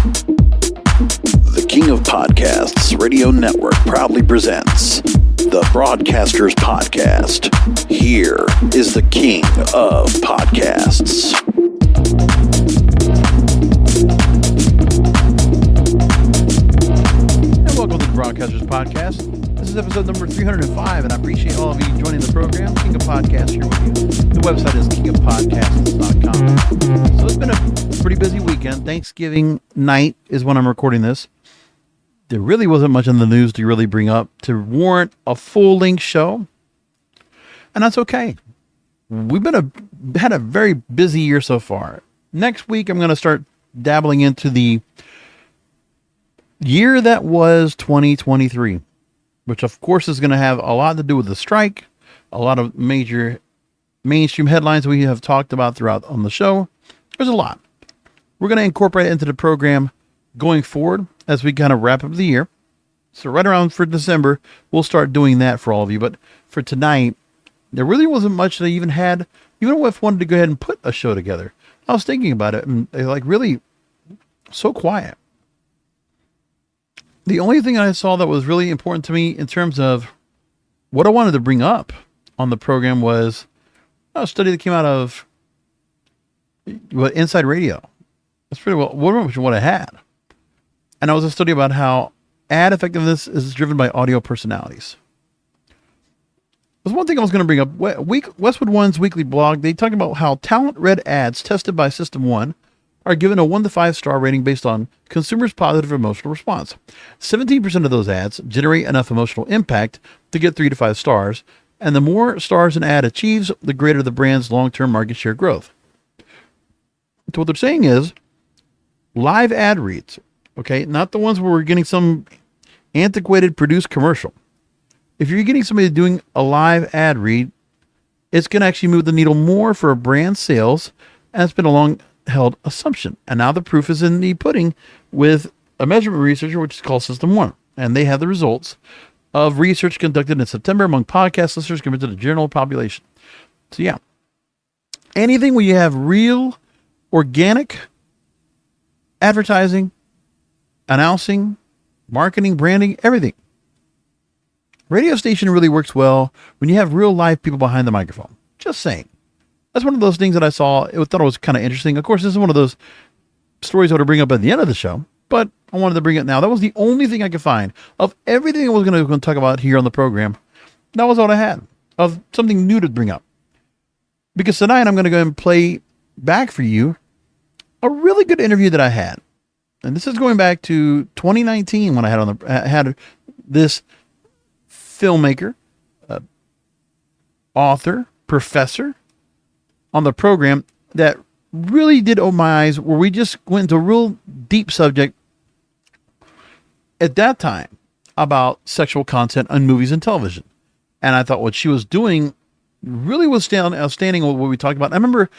The King of Podcasts Radio Network proudly presents the Broadcasters Podcast. Here is the King of Podcasts. And welcome to the Broadcasters Podcast. This is episode number 305, and I appreciate all of you joining the program. King of Podcasts here with you. The website is kingofpodcasts.com. So it's been a pretty busy weekend. Thanksgiving night is when I'm recording this. There really wasn't much in the news to really bring up to warrant a full-length show, and that's okay. We've had a very busy year so far. Next week, I'm going to start dabbling into the year that was 2023, which of course is going to have a lot to do with the strike, a lot of major mainstream headlines we have talked about throughout on the show. There's a lot. We're going to incorporate it into the program going forward as we kind of wrap up the year. So right around for December, we'll start doing that for all of you. But for tonight, there really wasn't much that I even had, even if I wanted to go ahead and put a show together. I was thinking about it, and they're like really so quiet. The only thing I saw that was really important to me in terms of what I wanted to bring up on the program was a study that came out of Inside Radio. That's pretty well what I had. And that was a study about how ad effectiveness is driven by audio personalities. There's one thing I was going to bring up. Westwood One's weekly blog, they talk about how talent-read ads tested by System 1 are given a 1 to 5 star rating based on consumers' positive emotional response. 17% of those ads generate enough emotional impact to get 3 to 5 stars, and the more stars an ad achieves, the greater the brand's long-term market share growth. So what they're saying is, live ad reads, okay, not the ones where we're getting some antiquated produced commercial. If you're getting somebody doing a live ad read, it's going to actually move the needle more for a brand sales, and it's been a long-held assumption. And now the proof is in the pudding with a measurement researcher, which is called System 1. And they have the results of research conducted in September among podcast listeners compared to the general population. So yeah, anything where you have real, organic advertising, announcing, marketing, branding, everything. Radio station really works well when you have real live people behind the microphone. Just saying. That's one of those things that I saw. I thought it was kind of interesting. Of course, this is one of those stories I want to bring up at the end of the show, but I wanted to bring it now. That was the only thing I could find of everything I was going to talk about here on the program. That was all I had of something new to bring up. Because tonight I'm going to go and play back for you a really good interview that I had. And this is going back to 2019 when I had this filmmaker, author, professor on the program that really did open my eyes, where we just went into a real deep subject at that time about sexual content on movies and television. And I thought what she was doing really was outstanding with what we talked about. I remember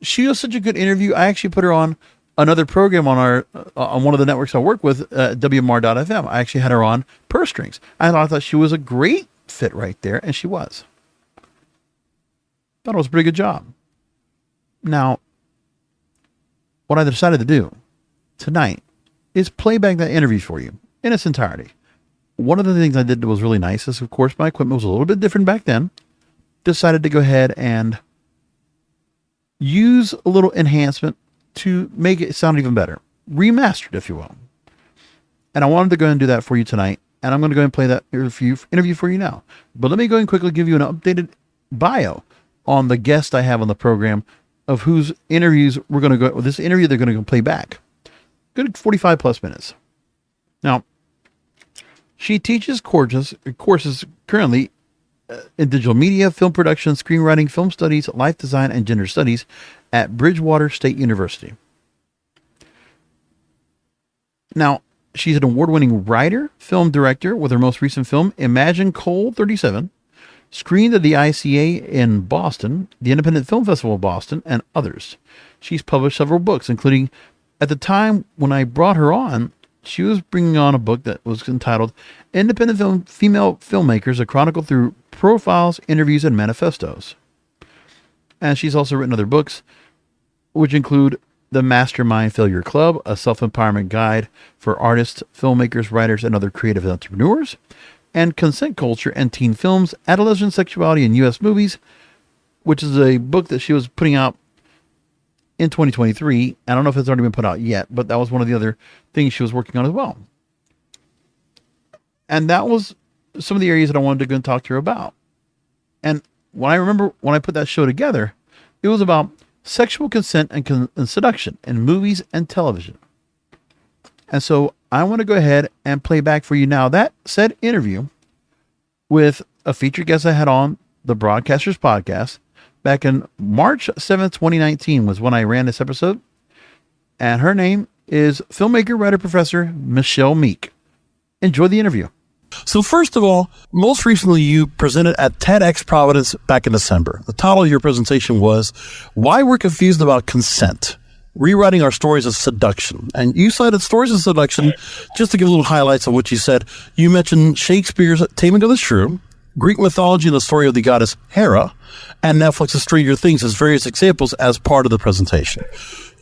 she was such a good interview. I actually put her on another program on on one of the networks I work with, WMR.FM. I actually had her on Purse Strings. I thought she was a great fit right there, and she was. Thought it was a pretty good job. Now, what I decided to do tonight is play back that interview for you in its entirety. One of the things I did that was really nice is, of course, my equipment was a little bit different back then. Decided to go ahead and use a little enhancement to make it sound even better. Remastered, if you will. And I wanted to go ahead and do that for you tonight. And I'm going to go ahead and play that interview for you now. But let me go and quickly give you an updated bio on the guest I have on the program of whose interviews we're going to go, this interview they're going to go play back. Good 45 plus minutes. Now, she teaches courses currently in digital media, film production, screenwriting, film studies, life design, and gender studies at Bridgewater State University. Now, she's an award-winning writer, film director with her most recent film, Imagine Cole 37, screened at the ICA in Boston, the Independent Film Festival of Boston, and others. She's published several books, including, at the time when I brought her on, she was bringing on a book that was entitled Independent Female Filmmakers, a Chronicle Through Profiles, Interviews, and Manifestos. And she's also written other books, which include the Mastermind Failure Club, a self-empowerment guide for artists, filmmakers, writers, and other creative entrepreneurs, and Consent Culture and Teen Films, Adolescent Sexuality in U.S. Movies, which is a book that she was putting out in 2023. I don't know if it's already been put out yet, but that was one of the other things she was working on as well. And that was some of the areas that I wanted to go and talk to her about. And when I remember when I put that show together, it was about sexual consent and seduction in movies and television. And so I want to go ahead and play back for you now that said interview with a featured guest I had on the Broadcasters podcast back in March 7th, 2019 was when I ran this episode. And her name is filmmaker, writer, professor Michele Meek. Enjoy the interview. So first of all, most recently you presented at TEDx Providence back in December. The title of your presentation was Why We're Confused About Consent, Rewriting Our Stories of Seduction. And you cited stories of seduction, just to give a little highlights of what you said. You mentioned Shakespeare's Taming of the Shrew, Greek mythology and the story of the goddess Hera, and Netflix's Stranger Things as various examples as part of the presentation.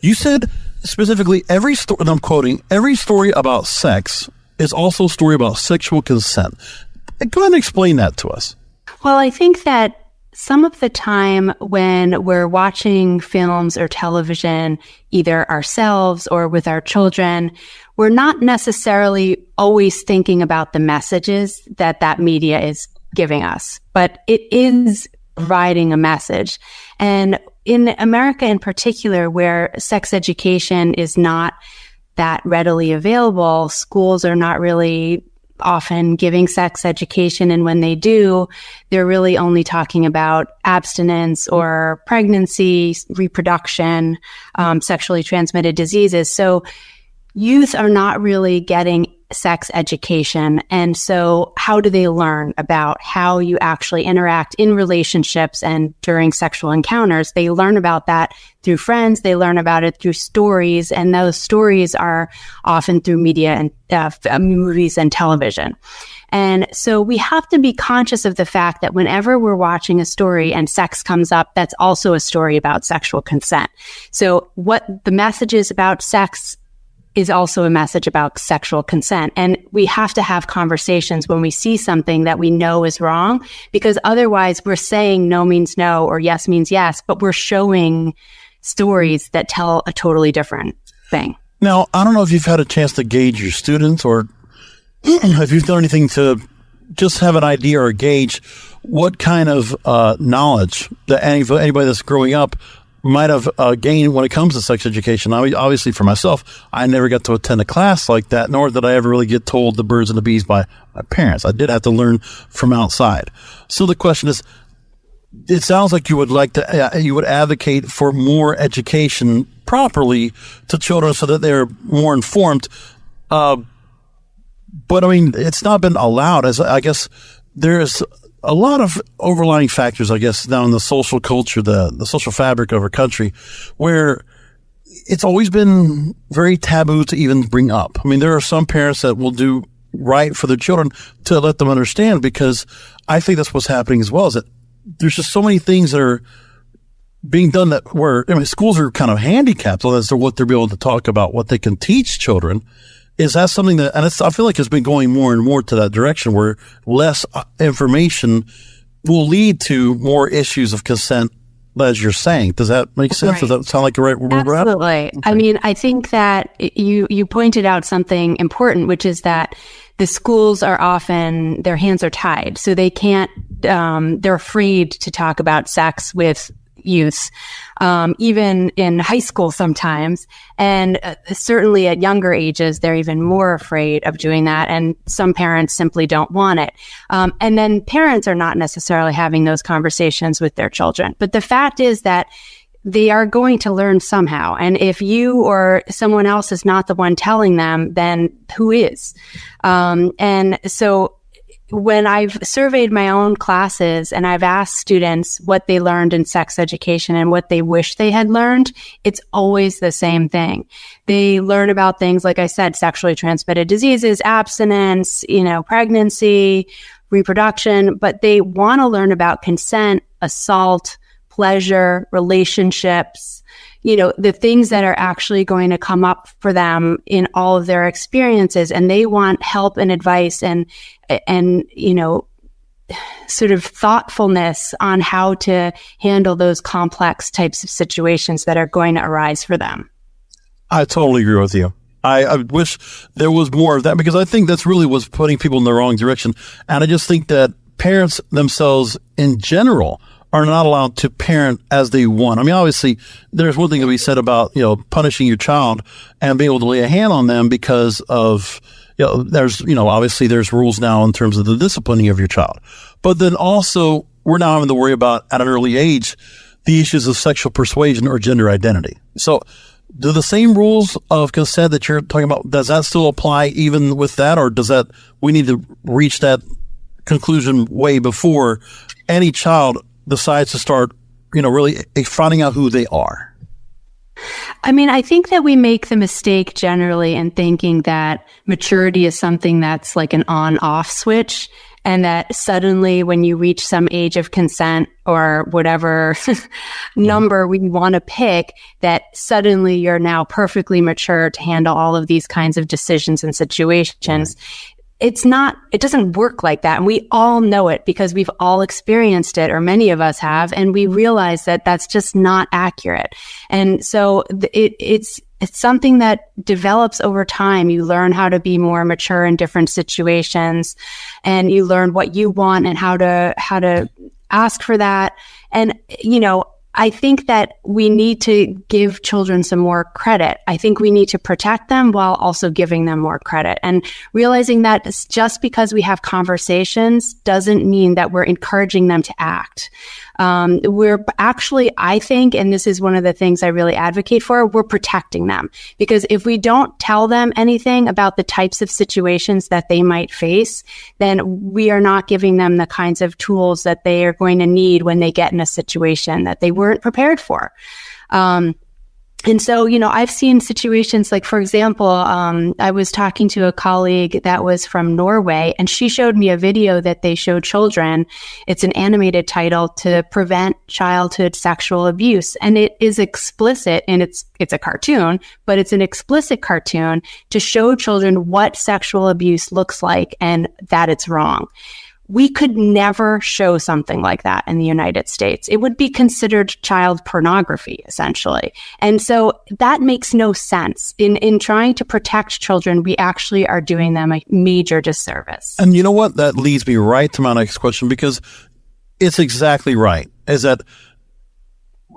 You said specifically every story, and I'm quoting, every story about sex is also a story about sexual consent. Go ahead and explain that to us. Well, I think that some of the time when we're watching films or television, either ourselves or with our children, we're not necessarily always thinking about the messages that that media is giving us, but it is providing a message. And in America in particular, where sex education is not that readily available, schools are not really often giving sex education. And when they do, they're really only talking about abstinence or pregnancy, reproduction, sexually transmitted diseases. So youth are not really getting sex education. And so how do they learn about how you actually interact in relationships and during sexual encounters? They learn about that through friends. They learn about it through stories. And those stories are often through media and movies and television. And so we have to be conscious of the fact that whenever we're watching a story and sex comes up, that's also a story about sexual consent. So what the message is about sex is also a message about sexual consent. And we have to have conversations when we see something that we know is wrong, because otherwise we're saying no means no or yes means yes, but we're showing stories that tell a totally different thing. Now, I don't know if you've had a chance to gauge your students or if you've done anything to just have an idea or gauge what kind of knowledge that anybody that's growing up might have gained when it comes to sex education. I mean, obviously for myself, I never got to attend a class like that, nor did I ever really get told the birds and the bees by my parents. I did have to learn from outside. So the question is, it sounds like you would like to, you would advocate for more education properly to children so that they're more informed. But I mean, it's not been allowed, as I guess there's a lot of overlying factors, I guess, down in the social culture, the social fabric of our country, where it's always been very taboo to even bring up. I mean, there are some parents that will do right for their children to let them understand, because I think that's what's happening as well, is that there's just so many things that are being done that schools are kind of handicapped as to what they're able to talk about, what they can teach children. Is that something that, and I feel like it's been going more and more to that direction, where less information will lead to more issues of consent, as you're saying. Does that make sense? Right. Does that sound like the right word? Absolutely. Okay. I mean, I think that you pointed out something important, which is that the schools are often, their hands are tied. So they can't, they're afraid to talk about sex with youth, even in high school sometimes. And certainly at younger ages, they're even more afraid of doing that. And some parents simply don't want it. And then parents are not necessarily having those conversations with their children. But the fact is that they are going to learn somehow. And if you or someone else is not the one telling them, then who is? And so when I've surveyed my own classes and I've asked students what they learned in sex education and what they wish they had learned, it's always the same thing. They learn about things, like I said, sexually transmitted diseases, abstinence, pregnancy, reproduction, but they want to learn about consent, assault, pleasure, relationships, the things that are actually going to come up for them in all of their experiences. And they want help and advice and sort of thoughtfulness on how to handle those complex types of situations that are going to arise for them. I totally agree with you. I wish there was more of that, because I think that's really what's putting people in the wrong direction. And I just think that parents themselves in general are not allowed to parent as they want. I mean, obviously, there's one thing to be said about, punishing your child and being able to lay a hand on them because of, obviously there's rules now in terms of the disciplining of your child. But then also, we're now having to worry about, at an early age, the issues of sexual persuasion or gender identity. So do the same rules of consent that you're talking about, does that still apply even with that? Or we need to reach that conclusion way before any child decides to start, really finding out who they are? I mean, I think that we make the mistake generally in thinking that maturity is something that's like an on-off switch, and that suddenly when you reach some age of consent or whatever number we want to pick, that suddenly you're now perfectly mature to handle all of these kinds of decisions and situations. Right. It doesn't work like that. And we all know it because we've all experienced it, or many of us have, and we realize that that's just not accurate. And so it's something that develops over time. You learn how to be more mature in different situations, and you learn what you want and how to ask for that. And, I think that we need to give children some more credit. I think we need to protect them while also giving them more credit, and realizing that just because we have conversations doesn't mean that we're encouraging them to act. We're actually, I think, and this is one of the things I really advocate for, we're protecting them. Because if we don't tell them anything about the types of situations that they might face, then we are not giving them the kinds of tools that they are going to need when they get in a situation that they weren't prepared for. And so, I've seen situations like, for example, I was talking to a colleague that was from Norway, and she showed me a video that they showed children. It's an animated title, to prevent childhood sexual abuse. And it is explicit, and it's a cartoon, but it's an explicit cartoon to show children what sexual abuse looks like and that it's wrong. We could never show something like that in the United States. It would be considered child pornography, essentially. And so that makes no sense. In trying to protect children, we actually are doing them a major disservice. And you know what? That leads me right to my next question, because it's exactly right. Is that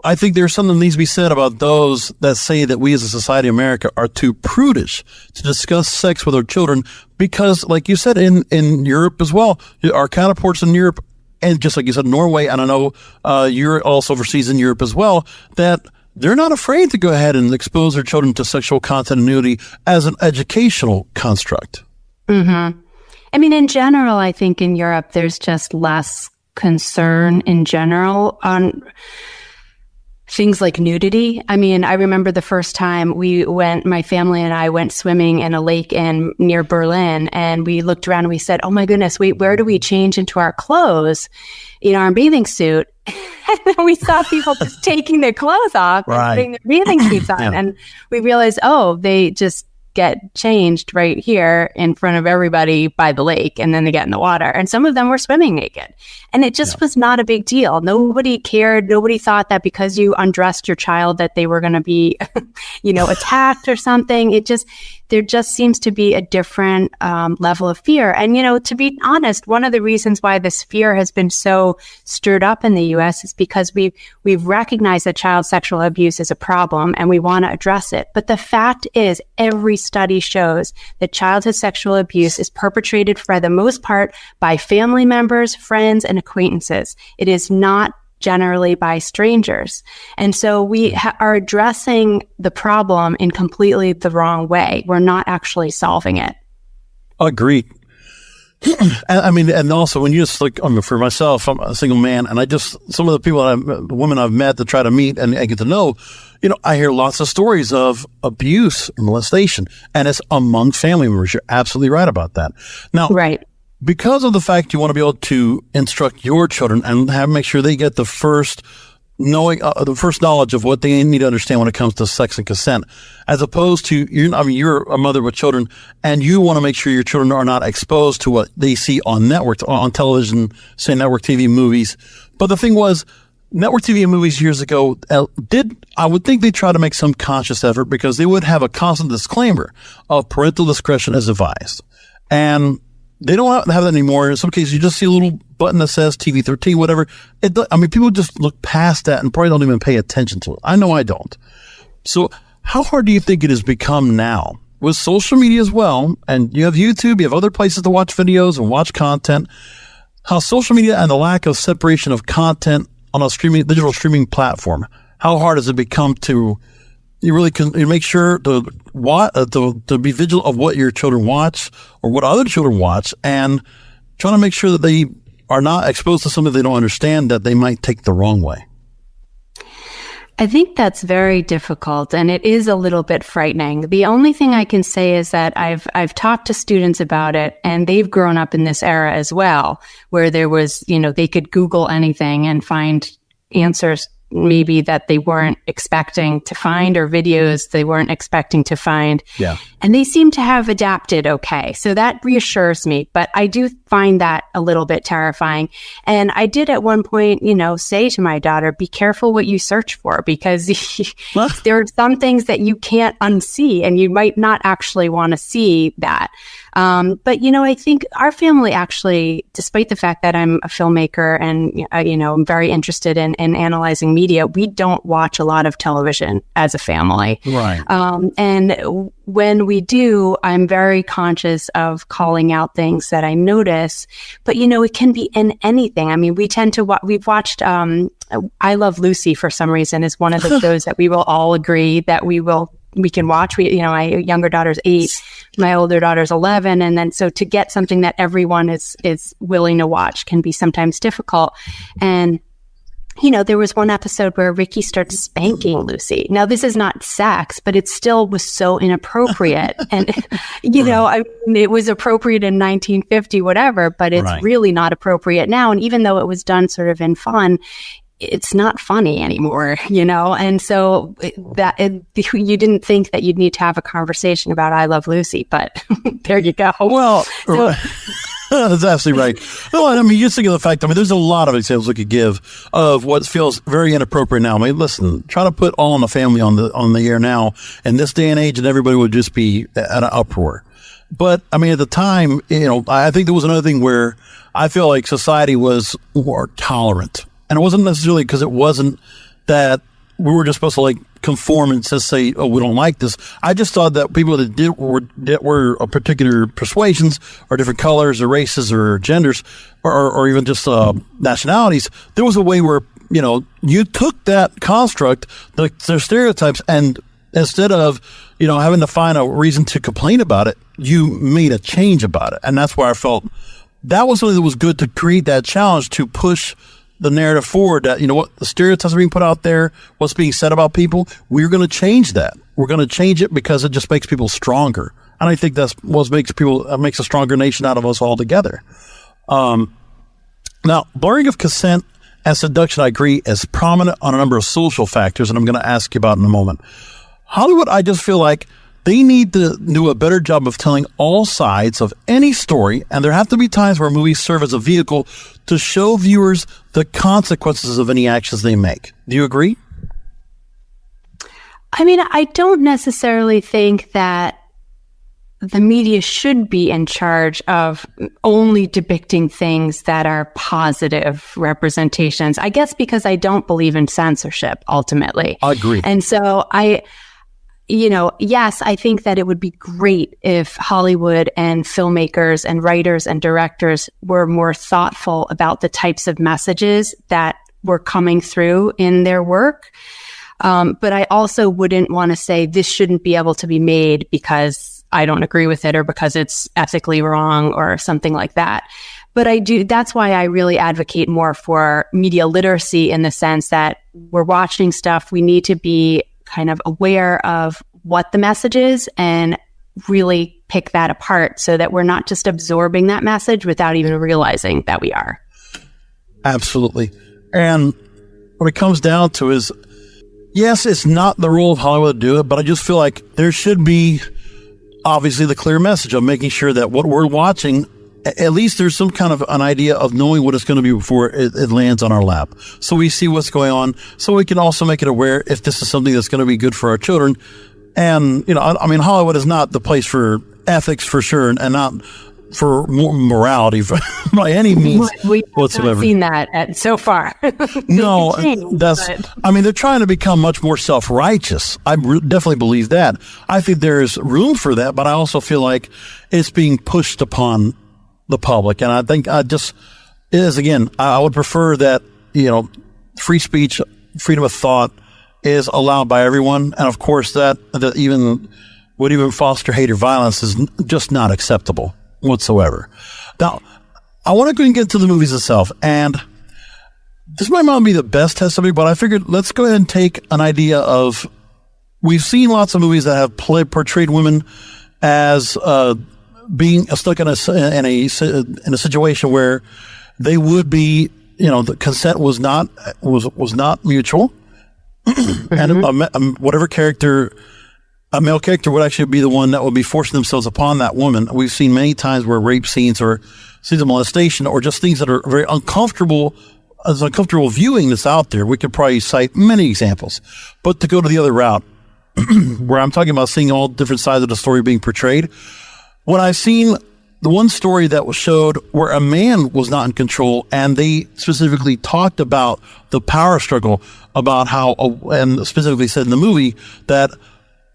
I think there's something that needs to be said about those that say that we as a society in America are too prudish to discuss sex with our children, because, like you said, in Europe as well, our counterparts in Europe, and just like you said, Norway, and I know you're also overseas in Europe as well, that they're not afraid to go ahead and expose their children to sexual content and nudity as an educational construct. Mm-hmm. I mean, in general, I think in Europe, there's just less concern in general on things like nudity. I mean, I remember the first time my family and I went swimming in a lake near Berlin, and we looked around and we said, oh my goodness, where do we change into our clothes, our bathing suit? And then we saw people just taking their clothes off and putting their bathing suits on. And we realized, they just get changed right here in front of everybody by the lake, and then they get in the water. And some of them were swimming naked. And it just was not a big deal. Nobody cared. Nobody thought that because you undressed your child that they were going to be, attacked or something. There just seems to be a different level of fear. And, to be honest, one of the reasons why this fear has been so stirred up in the U.S. is because we've recognized that child sexual abuse is a problem and we want to address it. But the fact is, every study shows that childhood sexual abuse is perpetrated for the most part by family members, friends, and acquaintances. It is not generally by strangers. And so we are addressing the problem in completely the wrong way. We're not actually solving it. Agreed. I mean, and also when you just look, for myself, I'm a single man, and some of the people, the women I've met to try to meet and get to know, I hear lots of stories of abuse and molestation, and it's among family members. You're absolutely right about that. Now, right. Because of the fact you want to be able to instruct your children and make sure they get the first knowing the first knowledge of what they need to understand when it comes to sex and consent, as opposed to you're a mother with children, and you want to make sure your children are not exposed to what they see on networks, on television, say network TV, movies. But the thing was, network TV and movies years ago I would think they try to make some conscious effort, because they would have a constant disclaimer of parental discretion as advised, and they don't have that anymore. In some cases, you just see a little button that says TV-13, whatever. People just look past that and probably don't even pay attention to it. I know I don't. So how hard do you think it has become now with social media as well? And you have YouTube, you have other places to watch videos and watch content. How social media and the lack of separation of content on a digital streaming platform, how hard has it become to you make sure to be vigilant of what your children watch or what other children watch, and trying to make sure that they are not exposed to something they don't understand that they might take the wrong way? I think that's very difficult, and it is a little bit frightening. The only thing I can say is that I've talked to students about it, and they've grown up in this era as well, where there was, they could Google anything and find answers maybe that they weren't expecting to find, or videos they weren't expecting to find. Yeah. And they seem to have adapted okay. So that reassures me, but I do find that a little bit terrifying. And I did at one point, say to my daughter, be careful what you search for, because there are some things that you can't unsee, and you might not actually want to see that. But, I think our family actually, despite the fact that I'm a filmmaker and, I'm very interested in analyzing media, we don't watch a lot of television as a family. Right. And when we do, I'm very conscious of calling out things that I notice, but, it can be in anything. We tend to we've watched, I Love Lucy for some reason is one of the shows that we will all agree that we can watch. My younger daughter's 8, my older daughter's 11. And then, so to get something that everyone is willing to watch can be sometimes difficult. And, there was one episode where Ricky starts spanking Lucy. Now, this is not sex, but it still was so inappropriate. And, it was appropriate in 1950, whatever, but it's really not appropriate now. And even though it was done sort of in fun, it's not funny anymore, and so you didn't think that you'd need to have a conversation about I Love Lucy, but there you go. Well, that's absolutely right. No, just think of the fact, there's a lot of examples we could give of what feels very inappropriate now. Listen, try to put All in the Family on the air now in this day and age, and everybody would just be at an uproar. But at the time, I think there was another thing where I feel like society was more tolerant. And it wasn't necessarily because it wasn't that we were just supposed to conform and just say, oh, we don't like this. I just thought that people that were of particular persuasions or different colors or races or genders or even just nationalities, there was a way where, you took that construct, the stereotypes, and instead of, having to find a reason to complain about it, you made a change about it. And that's where I felt that was something that was good, to create that challenge to push the narrative forward, that, the stereotypes are being put out there, what's being said about people, we're going to change that. We're going to change it because it just makes people stronger. And I think that's what makes a stronger nation out of us all together. Now, blurring of consent and seduction, I agree, is prominent on a number of social factors, and I'm going to ask you about in a moment. Hollywood, I just feel like they need to do a better job of telling all sides of any story, and there have to be times where movies serve as a vehicle to show viewers the consequences of any actions they make. Do you agree? I don't necessarily think that the media should be in charge of only depicting things that are positive representations. I guess because I don't believe in censorship, ultimately. I agree. And so yes, I think that it would be great if Hollywood and filmmakers and writers and directors were more thoughtful about the types of messages that were coming through in their work. But I also wouldn't want to say this shouldn't be able to be made because I don't agree with it or because it's ethically wrong or something like that. But that's why I really advocate more for media literacy, in the sense that we're watching stuff, we need to be kind of aware of what the message is and really pick that apart so that we're not just absorbing that message without even realizing that we are. Absolutely. And what it comes down to is, yes, it's not the role of Hollywood to do it, but I just feel like there should be obviously the clear message of making sure that what we're watching, at least there's some kind of an idea of knowing what it's going to be before it lands on our lap. So we see what's going on, so we can also make it aware if this is something that's going to be good for our children. And, I mean, Hollywood is not the place for ethics for sure, and not for morality by any means whatsoever. We've seen that so far. No, they're trying to become much more self-righteous. I definitely believe that. I think there's room for that, but I also feel like it's being pushed upon the public. And I think I would prefer that, free speech, freedom of thought is allowed by everyone. And of course that would even foster hate or violence is just not acceptable whatsoever. Now, I want to go and get to the movies itself, and this might not be the best testimony, but I figured let's go ahead and take an idea of, we've seen lots of movies that have portrayed women as being stuck in a situation where they would be, the consent was not mutual, and whatever character. A male character would actually be the one that would be forcing themselves upon that woman. We've seen many times where rape scenes or scenes of molestation or just things that are very uncomfortable viewing that's out there. We could probably cite many examples. But to go to the other route, where I'm talking about seeing all different sides of the story being portrayed, when I've seen the one story that was showed where a man was not in control, and they specifically talked about the power struggle, about how, and specifically said in the movie that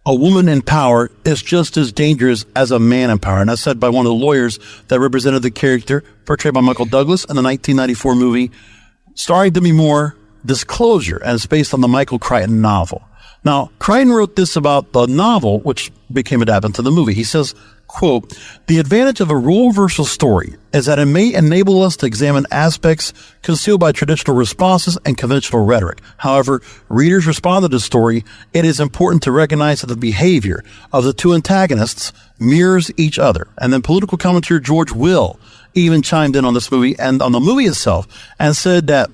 a woman in power is just as dangerous as a man in power. And that's said by one of the lawyers that represented the character portrayed by Michael Douglas in the 1994 movie starring Demi Moore, Disclosure, and it's based on the Michael Crichton novel. Now, Crichton wrote this about the novel, which became adapted to the movie. He says, quote, "The advantage of a role-reversal story is that it may enable us to examine aspects concealed by traditional responses and conventional rhetoric. However, readers respond to the story. It is important to recognize that the behavior of the two antagonists mirrors each other." And then political commentator George Will even chimed in on this movie and on the movie itself and said that,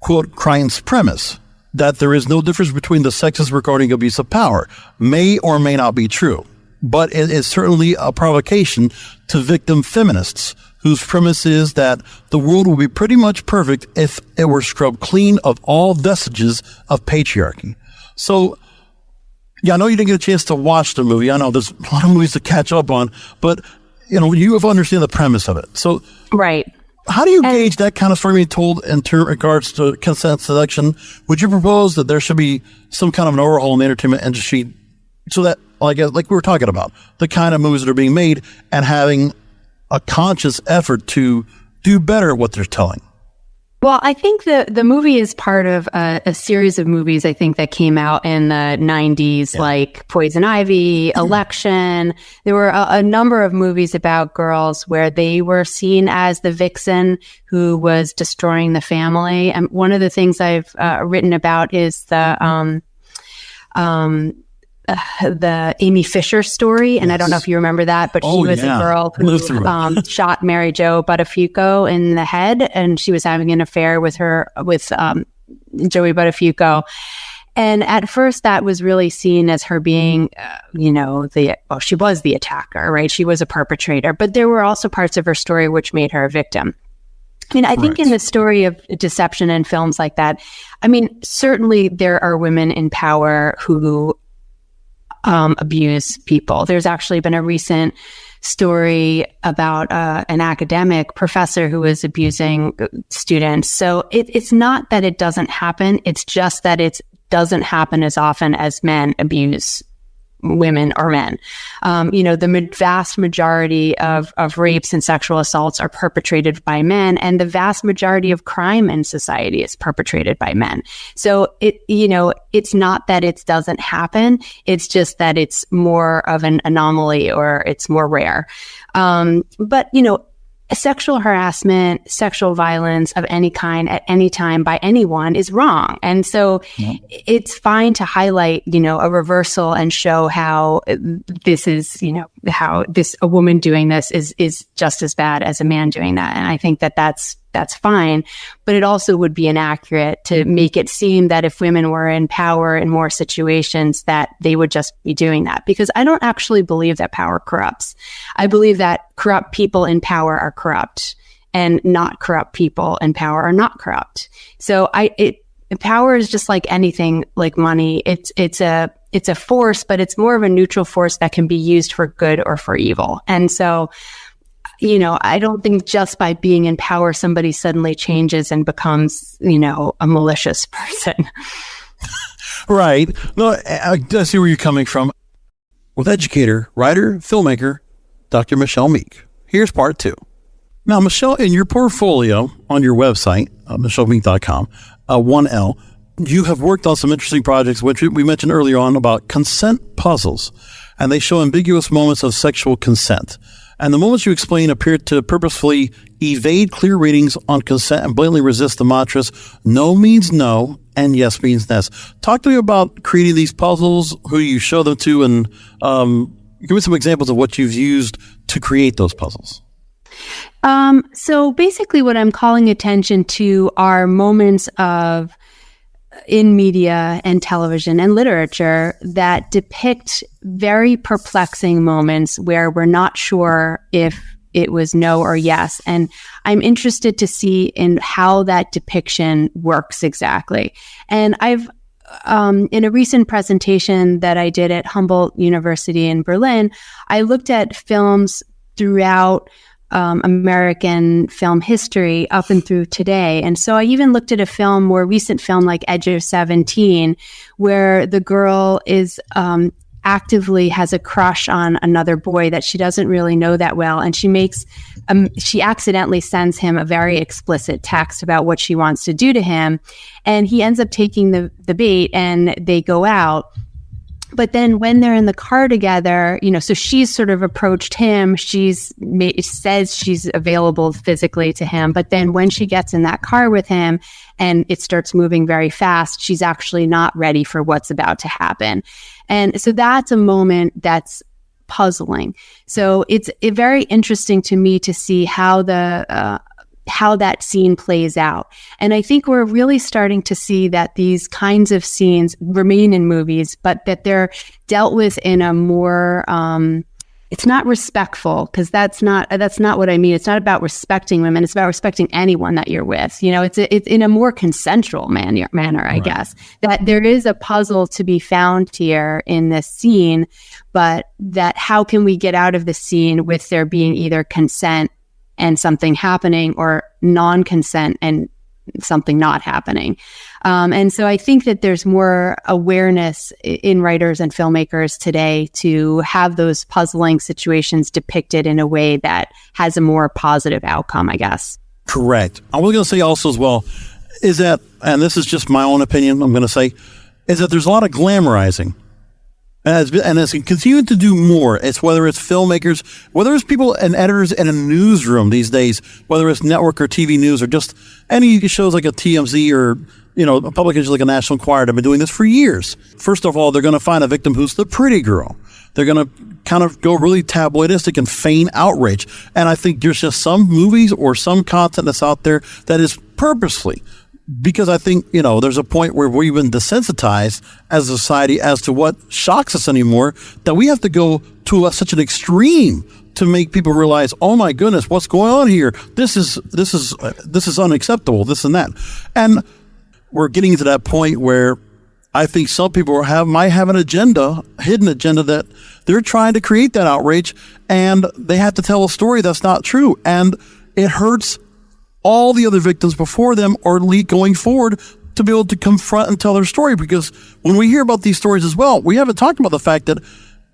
quote, "Crichton's premise that there is no difference between the sexes regarding abuse of power may or may not be true, but it is certainly a provocation to victim feminists whose premise is that the world will be pretty much perfect if it were scrubbed clean of all vestiges of patriarchy." So, yeah, I know you didn't get a chance to watch the movie. I know there's a lot of movies to catch up on, but, you have understand the premise of it. So, right. How do you gauge that kind of story being told in regards to consent seduction? Would you propose that there should be some kind of an overhaul in the entertainment industry so that, like we were talking about, the kind of movies that are being made and having a conscious effort to do better at what they're telling? Well, I think the movie is part of a series of movies, I think, that came out in the 90s, like Poison Ivy, Election. There were a number of movies about girls where they were seen as the vixen who was destroying the family. And one of the things I've written about is the Amy Fisher story. And I don't know if you remember that, but she was a girl who shot Mary Jo Buttafuoco in the head, and she was having an affair with Joey Buttafuoco. And at first that was really seen as her being, she was the attacker, right? She was a perpetrator, but there were also parts of her story which made her a victim. I mean, I think in the story of deception in films like that, I mean, certainly there are women in power who abuse people. There's actually been a recent story about an academic professor who was abusing students. So it's not that it doesn't happen. It's just that it doesn't happen as often as men abuse women or men. The vast majority of rapes and sexual assaults are perpetrated by men, and the vast majority of crime in society is perpetrated by men. So it's not that it doesn't happen. It's just that it's more of an anomaly, or it's more rare. But sexual harassment, sexual violence of any kind at any time by anyone is wrong. And so it's fine to highlight, a reversal and show how this is, a woman doing this is just as bad as a man doing that. And I think that's fine, but it also would be inaccurate to make it seem that if women were in power in more situations that they would just be doing that, because I don't actually believe that power corrupts. I believe that corrupt people in power are corrupt and not corrupt people in power are not corrupt. So power is just like anything, like money. It's a force, but it's more of a neutral force that can be used for good or for evil. And so, I don't think just by being in power, somebody suddenly changes and becomes, a malicious person. Right. No, I see where you're coming from. With educator, writer, filmmaker, Dr. Michele Meek. Here's part 2. Now, Michele, in your portfolio on your website, michelemeek.com, 1L, you have worked on some interesting projects, which we mentioned earlier on, about consent puzzles, and they show ambiguous moments of sexual consent. And the moments you explain appear to purposefully evade clear readings on consent and blatantly resist the mantras, no means no, and yes means yes. Talk to me about creating these puzzles, who you show them to, and give me some examples of what you've used to create those puzzles. So basically what I'm calling attention to are moments in media and television and literature that depict very perplexing moments where we're not sure if it was no or yes. And I'm interested to see in how that depiction works exactly. And I've, in a recent presentation that I did at Humboldt University in Berlin, I looked at films throughout American film history up and through today. And so I even looked at a more recent film like Edge of 17, where the girl is actively has a crush on another boy that she doesn't really know that well. And she accidentally sends him a very explicit text about what she wants to do to him. And he ends up taking the bait and they go out. But then when they're in the car together, so she's sort of approached him. Says she's available physically to him. But then when she gets in that car with him and it starts moving very fast, she's actually not ready for what's about to happen. And so that's a moment that's puzzling. So it's very interesting to me to see how that scene plays out. And I think we're really starting to see that these kinds of scenes remain in movies, but that they're dealt with in a more, it's not respectful, because that's not what I mean. It's not about respecting women. It's about respecting anyone that you're with. It's in a more consensual manner, I guess, that there is a puzzle to be found here in this scene, but that how can we get out of the scene with there being either consent and something happening, or non-consent and something not happening. And so I think that there's more awareness in writers and filmmakers today to have those puzzling situations depicted in a way that has a more positive outcome, I guess. Correct. I was going to say also as well, is that, and this is just my own opinion, I'm going to say, is that there's a lot of glamorizing. And as we continue to do more, it's whether it's filmmakers, whether it's people and editors in a newsroom these days, whether it's network or TV news or just any shows like a TMZ or, a publication like a National Enquirer have been doing this for years. First of all, they're going to find a victim who's the pretty girl. They're going to kind of go really tabloidistic and feign outrage. And I think there's just some movies or some content that's out there that is purposely, because I think, there's a point where we've been desensitized as a society as to what shocks us anymore, that we have to go to such an extreme to make people realize, oh my goodness, what's going on here? This is unacceptable, this and that. And we're getting to that point where I think some people might have an agenda, hidden agenda, that they're trying to create that outrage, and they have to tell a story that's not true. And it hurts all the other victims before them or going forward to be able to confront and tell their story. Because when we hear about these stories as well, we haven't talked about the fact that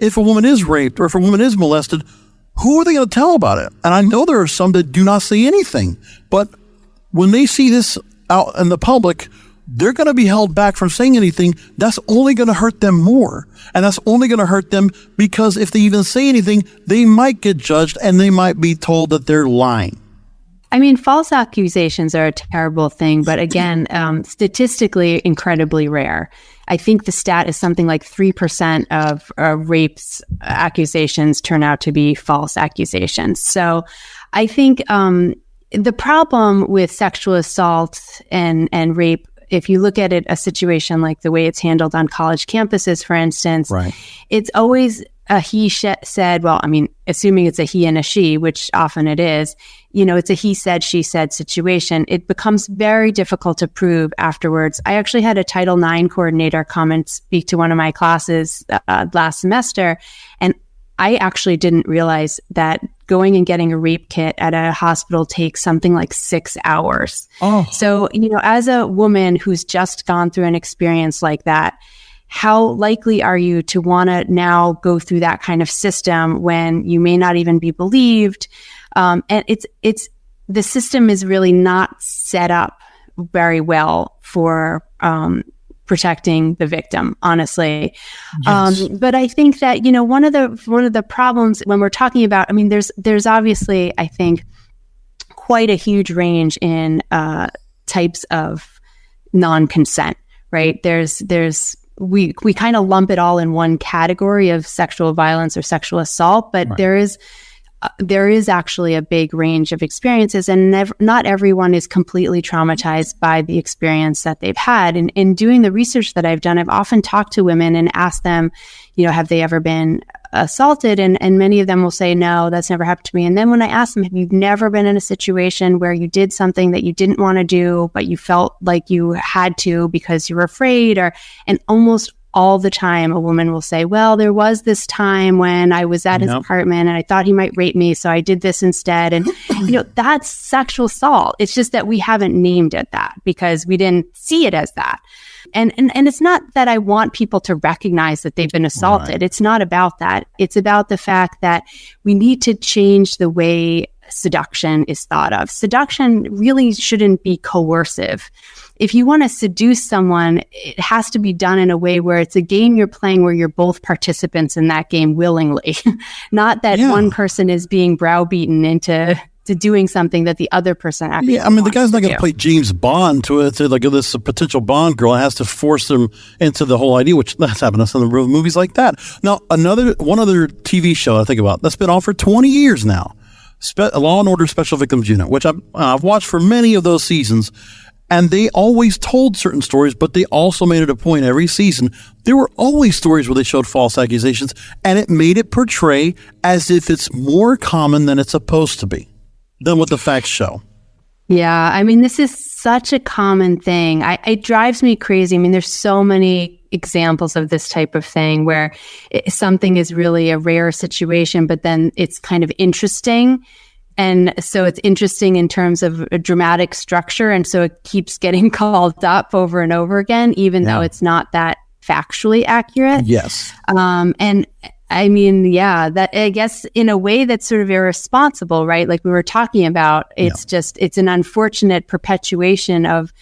if a woman is raped or if a woman is molested, who are they going to tell about it? And I know there are some that do not say anything, but when they see this out in the public, they're going to be held back from saying anything. That's only going to hurt them more. And that's only going to hurt them because if they even say anything, they might get judged and they might be told that they're lying. I mean, false accusations are a terrible thing, but again, statistically incredibly rare. I think the stat is something like 3% of rapes accusations turn out to be false accusations. So I think the problem with sexual assault and rape, if you look at it, a situation like the way it's handled on college campuses, for instance, Right. it's always a he said, well, I mean, assuming it's a he and a she, which often it is, it's a he said, she said situation. It becomes very difficult to prove afterwards. I actually had a Title IX coordinator come and speak to one of my classes last semester, and I actually didn't realize that going and getting a rape kit at a hospital takes something like 6 hours. Oh. So, as a woman who's just gone through an experience like that, how likely are you to want to now go through that kind of system when you may not even be believed? And it's the system is really not set up very well for protecting the victim, honestly. Yes. But I think that one of the problems when we're talking about, I mean, there's obviously, I think, quite a huge range in types of non-consent, right? We kind of lump it all in one category of sexual violence or sexual assault, but Right. there is actually a big range of experiences, and not everyone is completely traumatized by the experience that they've had. And in doing the research that I've done, I've often talked to women and asked them, have they ever been assaulted? And many of them will say, no, that's never happened to me. And then when I ask them, have you never been in a situation where you did something that you didn't want to do, but you felt like you had to because you were afraid? And almost all the time, a woman will say, well, there was this time when I was at his apartment and I thought he might rape me, so I did this instead. And, that's sexual assault. It's just that we haven't named it that because we didn't see it as that. And it's not that I want people to recognize that they've been assaulted. Right. It's not about that. It's about the fact that we need to change the way seduction is thought of. Seduction really shouldn't be coercive. If you want to seduce someone, it has to be done in a way where it's a game you're playing where you're both participants in that game willingly. Not that one person is being browbeaten into doing something that the other person actually the guy's not going to play James Bond to like this potential Bond girl and has to force them into the whole idea, which that's happened to some of the movies like that. Now, one other TV show I think about that's been on for 20 years now, Law and Order Special Victims Unit, which I've watched for many of those seasons. And they always told certain stories, but they also made it a point every season. There were always stories where they showed false accusations, and it made it portray as if it's more common than it's supposed to be than what the facts show. Yeah, I mean, this is such a common thing. It drives me crazy. I mean, there's so many examples of this type of thing where something is really a rare situation, but then it's kind of interesting. And so it's interesting in terms of a dramatic structure. And so it keeps getting called up over and over again, even though it's not that factually accurate. Yes. And I mean, that I guess in a way that's sort of irresponsible, right? Like we were talking about, it's an unfortunate perpetuation of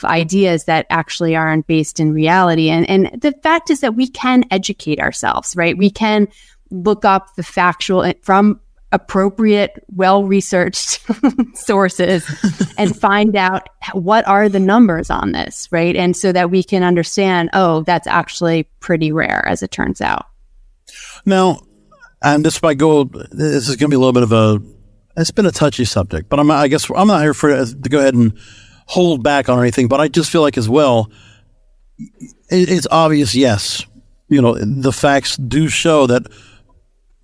ideas that actually aren't based in reality. And the fact is that we can educate ourselves, right? We can look up the factual from appropriate, well-researched sources and find out what are the numbers on this, right? And so that we can understand, that's actually pretty rare, as it turns out. Now, and this is going to be a little bit it's been a touchy subject, but I guess I'm not here to go ahead and hold back on anything, but I just feel like as well, it's obvious, yes, the facts do show that,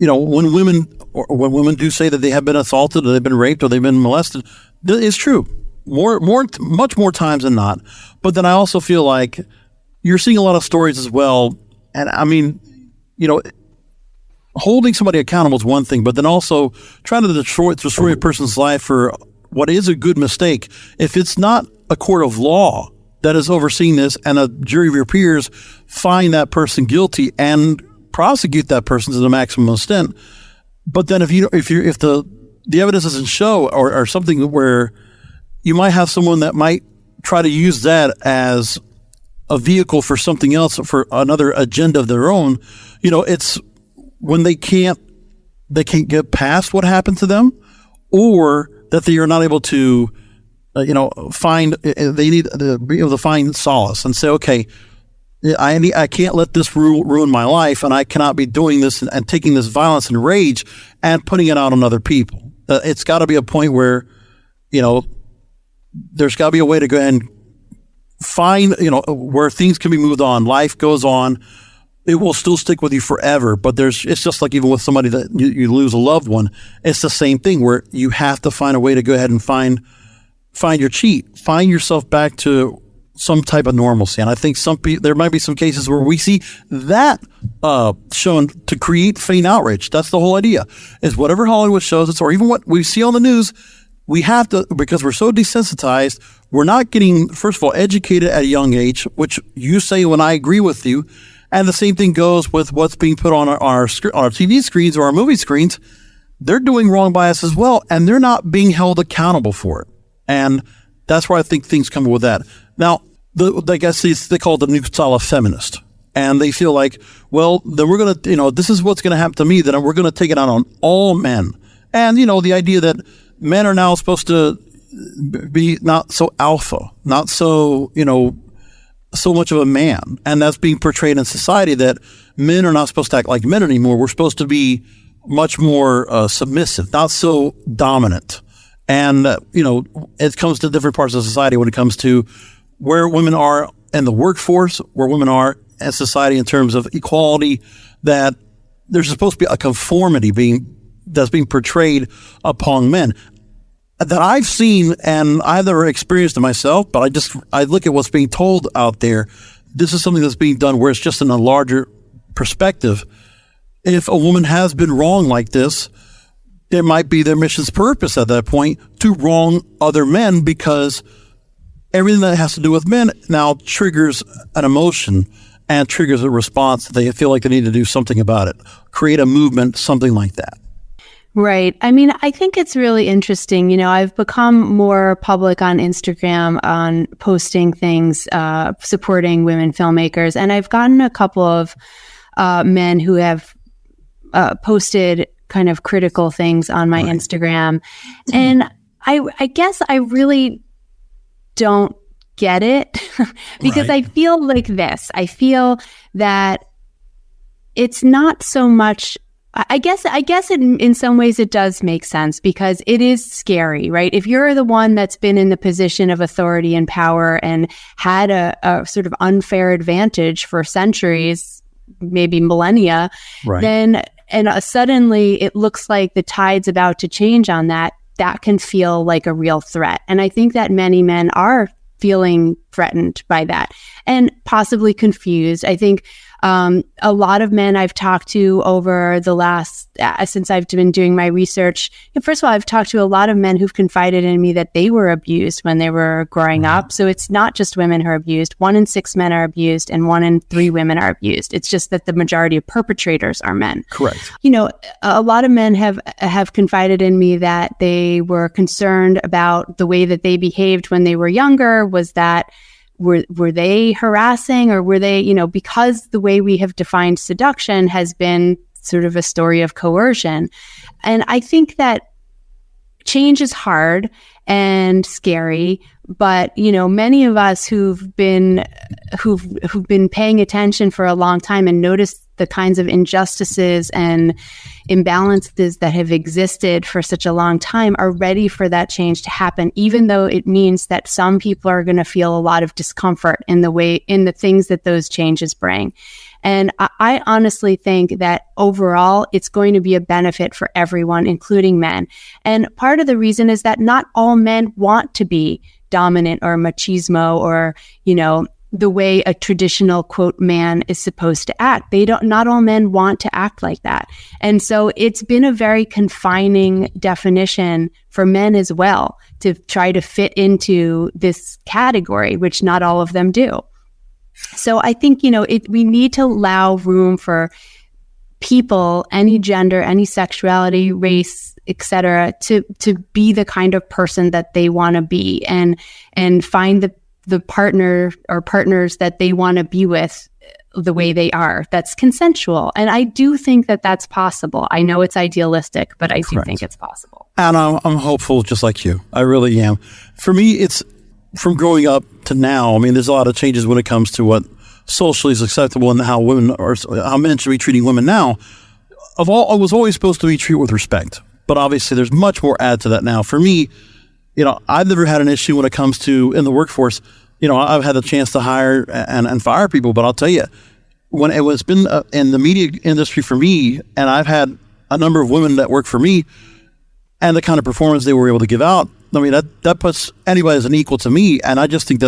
when women do say that they have been assaulted or they've been raped or they've been molested, it's true. Much more times than not. But then I also feel like you're seeing a lot of stories as well. And I mean, holding somebody accountable is one thing, but then also trying to destroy a person's life for what is a good mistake. If it's not a court of law that is overseeing this and a jury of your peers find that person guilty and prosecute that person to the maximum extent, but then if the evidence doesn't show or something where you might have someone that might try to use that as a vehicle for something else, for another agenda of their own, it's when they can't get past what happened to them, or that they are not able to, they need to be able to find solace and say, okay, I can't let this ruin my life, and I cannot be doing this and taking this violence and rage and putting it out on other people. It's got to be a point where, there's got to be a way to go and find, where things can be moved on. Life goes on. It will still stick with you forever, but it's just like even with somebody that you lose a loved one, it's the same thing where you have to find a way to go ahead and find your cheat, find yourself back to some type of normalcy. And I think there might be some cases where we see that shown to create faint outrage. That's the whole idea, is whatever Hollywood shows us, or even what we see on the news, we have to, because we're so desensitized, we're not getting, first of all, educated at a young age, which you say when I agree with you. And the same thing goes with what's being put on our TV screens or our movie screens. They're doing wrong by us as well, and they're not being held accountable for it. And that's where I think things come with that. Now, I guess they call it the new style of feminist. And they feel like, well, then we're going to, this is what's going to happen to me, then we're going to take it out on all men. And, the idea that men are now supposed to be not so alpha, not so, so much of a man. And that's being portrayed in society, that men are not supposed to act like men anymore. We're supposed to be much more submissive, not so dominant. And, it comes to different parts of society when it comes to where women are in the workforce, where women are in society in terms of equality, that there's supposed to be a conformity that's being portrayed upon men that I've seen, and I've never experienced it myself, but I look at what's being told out there. This is something that's being done where it's just in a larger perspective. If a woman has been wrong like this, there might be their mission's purpose at that point to wrong other men, because everything that has to do with men now triggers an emotion and triggers a response. They feel like they need to do something about it, create a movement, something like that. Right. I mean, I think it's really interesting. I've become more public on Instagram on posting things supporting women filmmakers. And I've gotten a couple of men who have posted kind of critical things on my Instagram. And I guess I really don't get it because I feel like this. I feel that it's not so much. I guess in some ways it does make sense, because it is scary, right? If you're the one that's been in the position of authority and power and had a sort of unfair advantage for centuries, maybe millennia, then suddenly it looks like the tide's about to change on that can feel like a real threat. And I think that many men are feeling threatened by that and possibly confused. I think a lot of men I've talked to over the last, since I've been doing my research, first of all, I've talked to a lot of men who've confided in me that they were abused when they were growing up. So it's not just women who are abused. 1 in 6 men are abused and 1 in 3 women are abused. It's just that the majority of perpetrators are men. Correct. A lot of men have confided in me that they were concerned about the way that they behaved when they were younger. Was that were they harassing, or were they, because the way we have defined seduction has been sort of a story of coercion. And I think that change is hard and scary, but many of us who've been paying attention for a long time and noticed the kinds of injustices and imbalances that have existed for such a long time are ready for that change to happen, even though it means that some people are going to feel a lot of discomfort in the things that those changes bring. And I honestly think that overall, it's going to be a benefit for everyone, including men. And part of the reason is that not all men want to be dominant or machismo or, the way a traditional, quote, man is supposed to act. Not all men want to act like that. And so it's been a very confining definition for men as well to try to fit into this category, which not all of them do. So I think, we need to allow room for people, any gender, any sexuality, race, etc., to be the kind of person that they want to be and find the partner or partners that they want to be with the way they are. That's consensual. And I do think that that's possible. I know it's idealistic, but I do think it's possible. And I'm hopeful just like you. I really am. For me, it's from growing up to now. I mean, there's a lot of changes when it comes to what socially is acceptable and how men should be treating women now, it was always supposed to be treated with respect. But obviously there's much more added to that now. For me, I've never had an issue when it comes to in the workforce. I've had the chance to hire and fire people, but I'll tell you, when it was been in the media industry for me, and I've had a number of women that work for me, and the kind of performance they were able to give out, I mean, that puts anybody as an equal to me. And I just think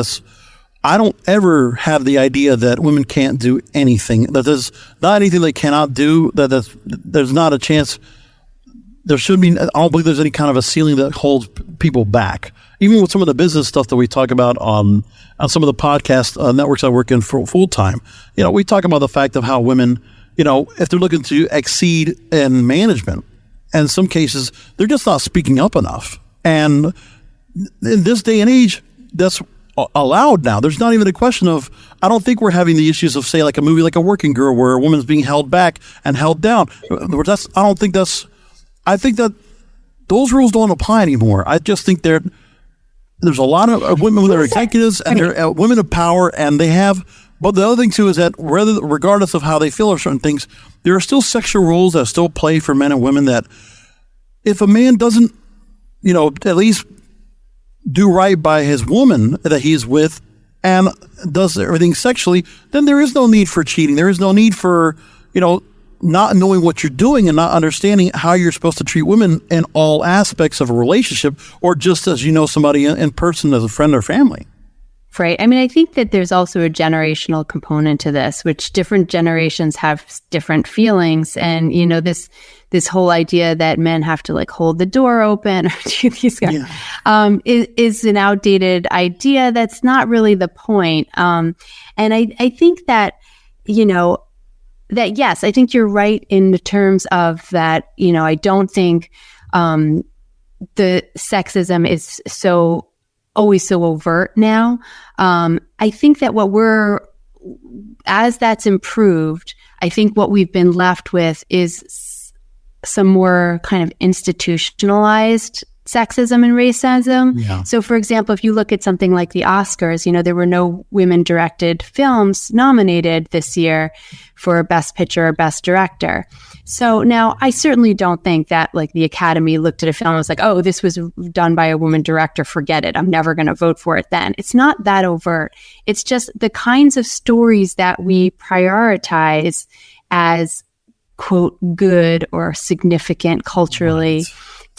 I don't ever have the idea that women can't do anything, that there's not anything they cannot do, that there's not a chance. There should be, I don't believe there's any kind of a ceiling that holds people back. Even with some of the business stuff that we talk about on some of the podcast networks I work in full time, we talk about the fact of how women, if they're looking to exceed in management, and in some cases, they're just not speaking up enough. And in this day and age, that's allowed now. There's not even a question of, I don't think we're having the issues of, say, like a movie like A Working Girl, where a woman's being held back and held down. I think that those rules don't apply anymore. I just think there's a lot of women that are executives and they're women of power, and they have. But the other thing too is that regardless of how they feel or certain things, there are still sexual roles that still play for men and women. That if a man doesn't, at least do right by his woman that he's with and does everything sexually, then there is no need for cheating. There is no need for not knowing what you're doing and not understanding how you're supposed to treat women in all aspects of a relationship, or just as somebody in person as a friend or family. Right. I mean, I think that there's also a generational component to this, which different generations have different feelings. And, this whole idea that men have to hold the door open or do these guys, is an outdated idea. That's not really the point. And I think that, that yes, I think you're right in the terms of that, I don't think the sexism is always so overt now. I think that as that's improved, I think what we've been left with is some more kind of institutionalized sexism and racism. Yeah. So, for example, if you look at something like the Oscars, there were no women-directed films nominated this year for Best Picture or Best Director. So now, I certainly don't think that the Academy looked at a film and was like, oh, this was done by a woman director, forget it, I'm never going to vote for it then. It's not that overt. It's just the kinds of stories that we prioritize as, quote, good or significant culturally, right,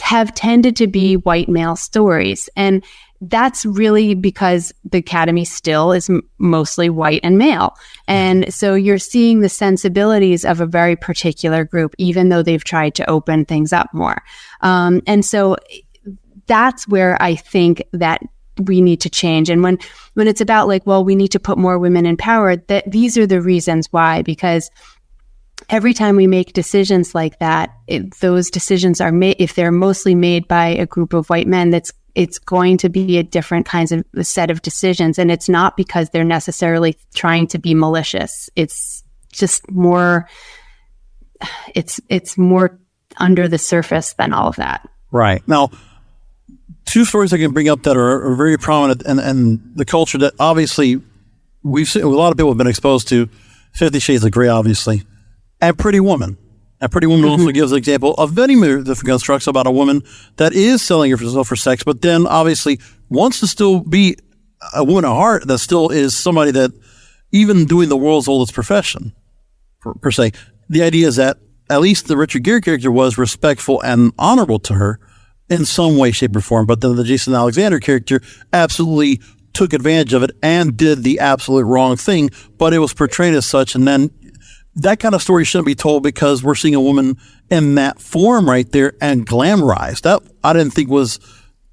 have tended to be white male stories. And that's really because the Academy still is mostly white and male. And so you're seeing the sensibilities of a very particular group, even though they've tried to open things up more. And so that's where I think that we need to change. And when it's about we need to put more women in power, that these are the reasons why, because every time we make decisions like that, those decisions are made, if they're mostly made by a group of white men, it's going to be a different kinds of a set of decisions. And it's not because they're necessarily trying to be malicious. It's just more, it's more under the surface than all of that. Right. Now, two stories I can bring up that are very prominent and the culture that obviously we've seen, a lot of people have been exposed to. 50 Shades of Grey, obviously. And Pretty Woman. And Pretty Woman also gives an example of many different constructs about a woman that is selling herself for sex, but then obviously wants to still be a woman at heart that still is somebody that, even doing the world's oldest profession, per se, the idea is that at least the Richard Gere character was respectful and honorable to her in some way, shape, or form. But then the Jason Alexander character absolutely took advantage of it and did the absolute wrong thing, but it was portrayed as such. And then that kind of story shouldn't be told because we're seeing a woman in that form right there and glamorized. That I didn't think was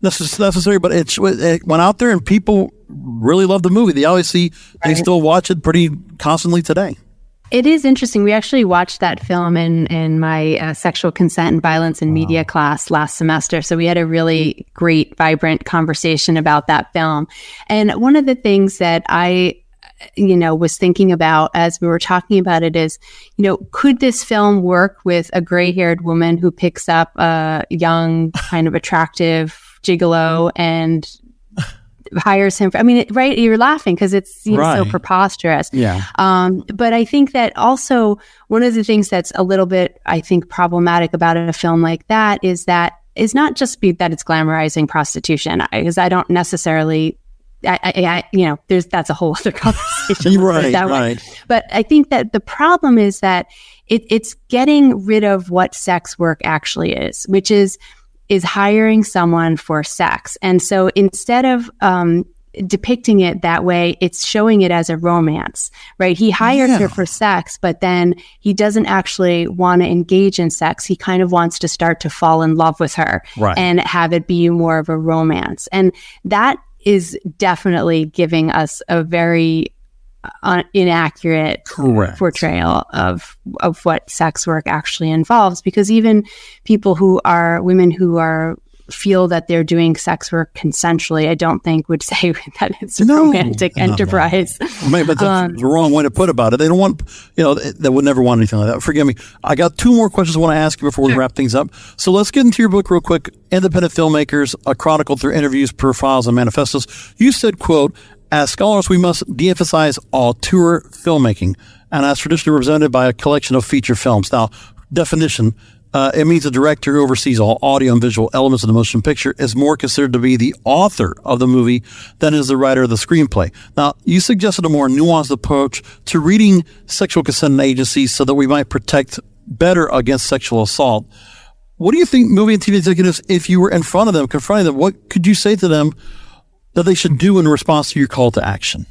necessary, but it went out there and people really loved the movie. They still watch it pretty constantly today. It is interesting. We actually watched that film in my sexual consent and violence in media class last semester. So we had a really great, vibrant conversation about that film. And one of the things that I was thinking about as we were talking about it is, could this film work with a gray-haired woman who picks up a young, kind of attractive gigolo and hires him. I mean, right? You're laughing because it seems so Right. preposterous. Yeah. But I think that also one of the things that's a little bit, I think, problematic about a film like that is not just that it's glamorizing prostitution, because I don't necessarily. That's a whole other conversation. Right. But I think that the problem is that it's getting rid of what sex work actually is, which is hiring someone for sex. And so instead of depicting it that way, it's showing it as a romance, right? He hires her for sex, but then he doesn't actually want to engage in sex. He kind of wants to start to fall in love with her and have it be more of a romance. And that is definitely giving us a very inaccurate portrayal of what sex work actually involves, because even women who feel that they're doing sex work consensually, I don't think would say that it's a romantic enterprise. Maybe that's the wrong way to put about it. They don't want, they would never want anything like that. Forgive me. I got two more questions I want to ask you before we wrap things up. So let's get into your book real quick. Independent Filmmakers, a Chronicle Through Interviews, Profiles, and Manifestos. You said, quote, "As scholars, we must de-emphasize auteur filmmaking, and as traditionally represented by a collection of feature films." Now, definition, it means a director who oversees all audio and visual elements of the motion picture is more considered to be the author of the movie than is the writer of the screenplay. Now, you suggested a more nuanced approach to reading sexual consent in agencies so that we might protect better against sexual assault. What do you think movie and TV executives, if you were in front of them, confronting them, what could you say to them that they should do in response to your call to action?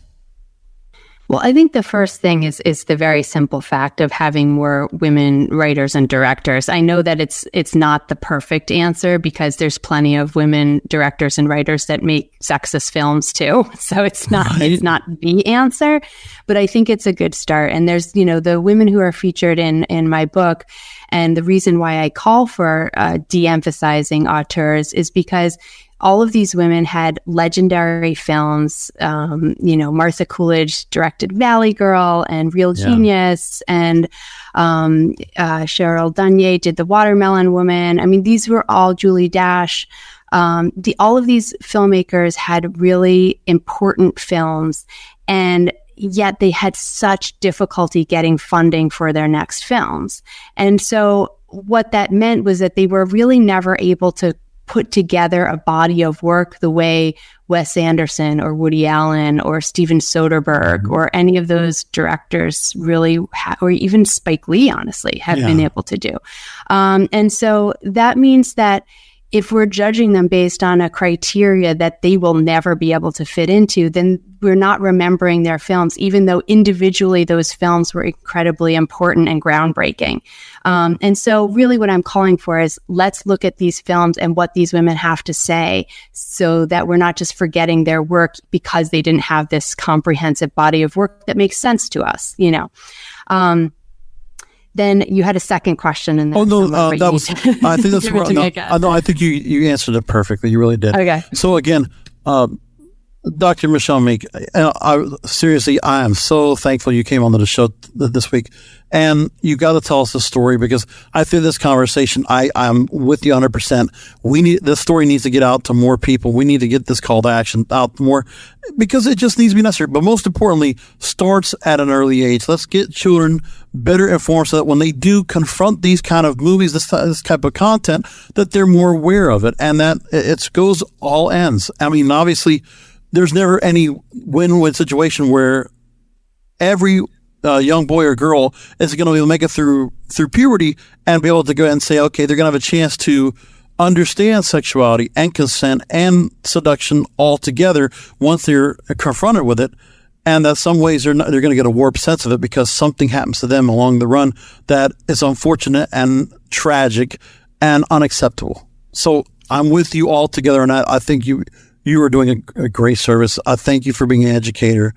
Well, I think the first thing is the very simple fact of having more women writers and directors. I know that it's not the perfect answer, because there's plenty of women directors and writers that make sexist films too. So it's not the answer, but I think it's a good start. And there's, the women who are featured in my book, and the reason why I call for de-emphasizing auteurs is because all of these women had legendary films. Martha Coolidge directed Valley Girl and Real Genius, and Cheryl Dunye did The Watermelon Woman. I mean, these were all Julie Dash. All of these filmmakers had really important films, and yet they had such difficulty getting funding for their next films. And so what that meant was that they were really never able to put together a body of work the way Wes Anderson or Woody Allen or Steven Soderbergh or any of those directors really, or even Spike Lee, honestly, have been able to do. And so that means that if we're judging them based on a criteria that they will never be able to fit into, then we're not remembering their films, even though individually those films were incredibly important and groundbreaking. And so really what I'm calling for is, let's look at these films and what these women have to say, so that we're not just forgetting their work because they didn't have this comprehensive body of work that makes sense to us, Then you had a second question in there. Oh, no, that was, I think that's right. No, I think you answered it perfectly. You really did. Okay. So again, Dr. Michele Meek, seriously, I am so thankful you came on the show this week. And you got to tell us the story, because I think this conversation, I'm with you 100%. This story needs to get out to more people. We need to get this call to action out more, because it just needs to be necessary. But most importantly, starts at an early age. Let's get children better informed, so that when they do confront these kind of movies, this type of content, that they're more aware of it, and that it goes all ends. I mean, obviously, there's never any win-win situation where every young boy or girl is going to be able to make it through puberty and be able to go ahead and say, okay, they're going to have a chance to understand sexuality and consent and seduction all together once they're confronted with it. And that some ways they're going to get a warped sense of it, because something happens to them along the run that is unfortunate and tragic and unacceptable. So I'm with you all together, and I think you are doing a great service. I thank you for being an educator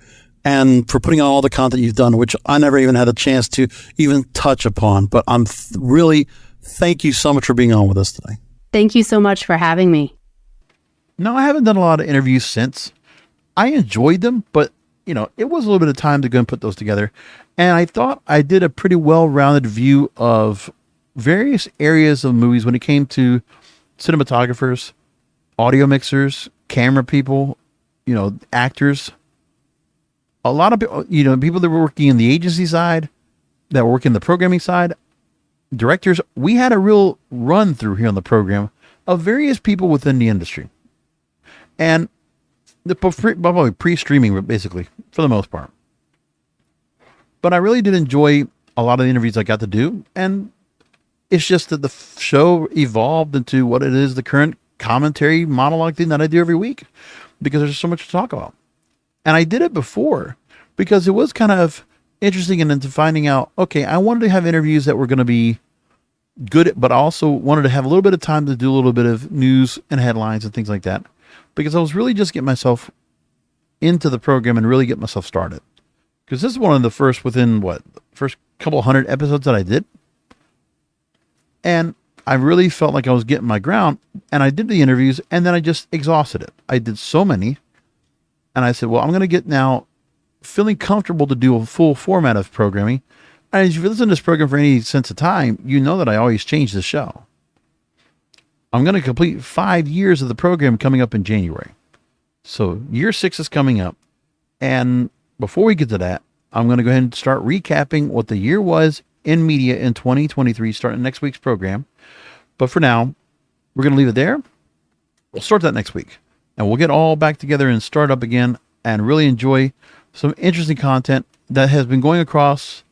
and for putting on all the content you've done, which I never even had a chance to even touch upon. But I'm really, thank you so much for being on with us today. Thank you so much for having me. No, I haven't done a lot of interviews since. I enjoyed them, but it was a little bit of time to go and put those together. And I thought I did a pretty well-rounded view of various areas of movies when it came to cinematographers, audio mixers, camera people, actors, a lot of people, people that were working in the agency side, that were working in the programming side, directors. We had a real run through here on the program of various people within the industry. And probably pre-streaming, basically, for the most part. But I really did enjoy a lot of the interviews I got to do. And it's just that the show evolved into what it is, the current commentary monologue thing that I do every week, because there's so much to talk about. And I did it before because it was kind of interesting and into finding out, okay, I wanted to have interviews that were going to be good, but I also wanted to have a little bit of time to do a little bit of news and headlines and things like that, because I was really just getting myself into the program and really get myself started. Because this is one of the first first couple hundred episodes that I did. And I really felt like I was getting my ground, and I did the interviews, and then I just exhausted it. I did so many, and I said, well, I'm going to get now feeling comfortable to do a full format of programming. And if you listen to this program for any sense of time, you know that I always change the show. I'm going to complete 5 years of the program coming up in January. So year 6 is coming up. And before we get to that, I'm going to go ahead and start recapping what the year was in media in 2023, starting next week's program. But for now, we're going to leave it there. We'll start that next week. And we'll get all back together and start up again and really enjoy some interesting content that has been going across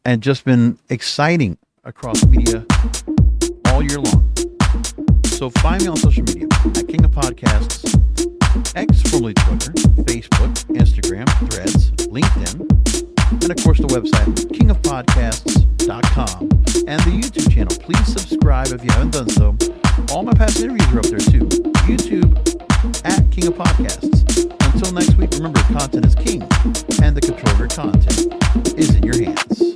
and just been exciting across media all year long. So find me on social media at King of Podcasts, X, formerly Twitter, Facebook, Instagram, Threads, LinkedIn, and of course the website, kingofpodcasts.com, and the YouTube channel. Please subscribe if you haven't done so. All my past interviews are up there too. YouTube at King of Podcasts. Until next week, remember, content is king, and the control of your content is in your hands.